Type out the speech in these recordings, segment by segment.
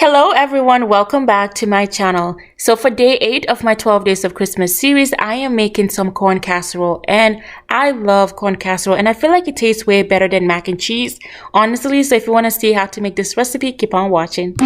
Hello everyone, welcome back to my channel. So for day 8 of my 12 days of Christmas series, I am making some corn casserole, and I love corn casserole and I feel like it tastes way better than mac and cheese, honestly. So if you want to see how to make this recipe, keep on watching.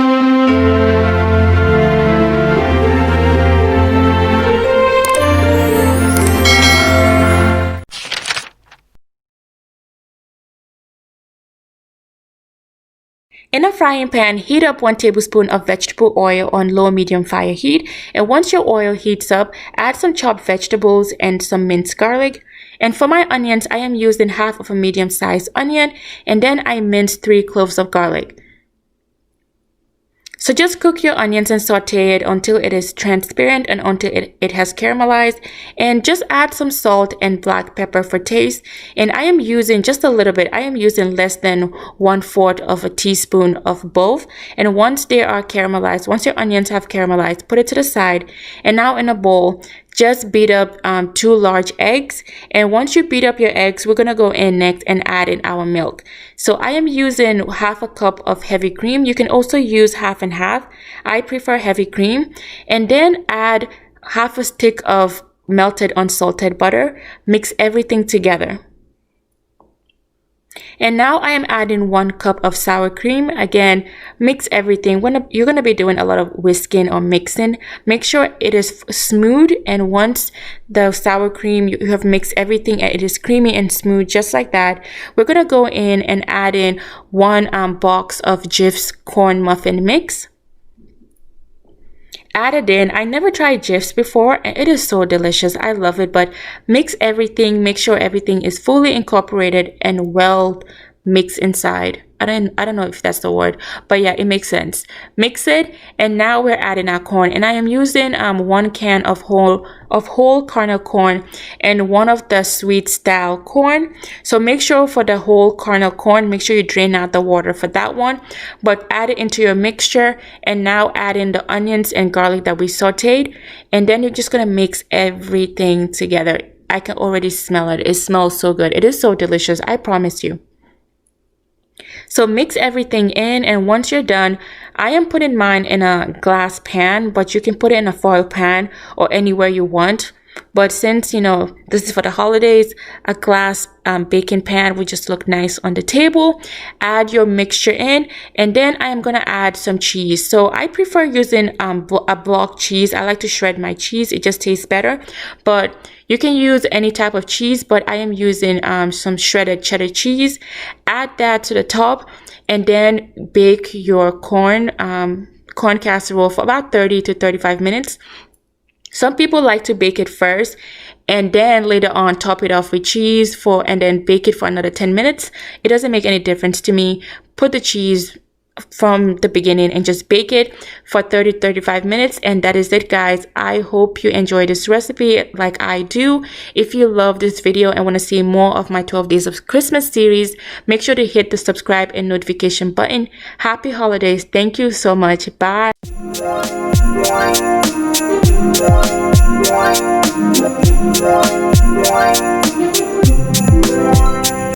In a frying pan, heat up 1 tablespoon of vegetable oil on low-medium fire heat, and once your oil heats up, add some chopped vegetables and some minced garlic. And for my onions, I am using half of a medium-sized onion, and then I minced 3 cloves of garlic. So just cook your onions and saute it until it is transparent and until it has caramelized, and just add some salt and black pepper for taste. And I am using just a little bit. I am using less than 1/4 of a teaspoon of both. And once they are caramelized, once your onions have caramelized, put it to the side. And now in a bowl, just beat up 2 large eggs, and once you beat up your eggs, we're gonna go in next and add in our milk. So I am using half a cup of heavy cream. You can also use half and half. I prefer heavy cream. And then add half a stick of melted unsalted butter. Mix everything together. And now I am adding 1 cup of sour cream. Again, mix everything. When you're going to be doing a lot of whisking or mixing, make sure it is smooth. And once the sour cream, you have mixed everything and it is creamy and smooth, just like that, we're going to go in and add in 1 box of Jiffy's corn muffin mix. Add it in. I never tried Jiffy's before and it is so delicious. I love it. But mix everything. Make sure everything is fully incorporated and well mixed inside. I don't know if that's the word, but yeah, it makes sense. Mix it, and now we're adding our corn, and I am using 1 can of whole Carnel Corn and 1 of the sweet style corn. So make sure for the whole Carnel Corn, make sure you drain out the water for that one, but add it into your mixture. And now add in the onions and garlic that we sauteed, and then you're just gonna mix everything together. I can already smell it. It smells so good. It is so delicious, I promise you. So mix everything in, and once you're done, I am putting mine in a glass pan, but you can put it in a foil pan or anywhere you want. But since, you know, this is for the holidays, a glass baking pan would just look nice on the table. Add your mixture in, and then I am going to add some cheese. So I prefer using a block cheese. I like to shred my cheese. It just tastes better. But you can use any type of cheese, but I am using some shredded cheddar cheese. Add that to the top, and then bake your corn casserole for about 30 to 35 minutes. Some people like to bake it first and then later on top it off with cheese and then bake it for another 10 minutes. It doesn't make any difference to me. Put the cheese from the beginning and just bake it for 30 to 35 minutes, and that is it, guys. I hope you enjoy this recipe like I do. If you love this video and want to see more of my 12 days of Christmas series, make sure to hit the subscribe and notification button. Happy holidays. Thank you so much. Bye.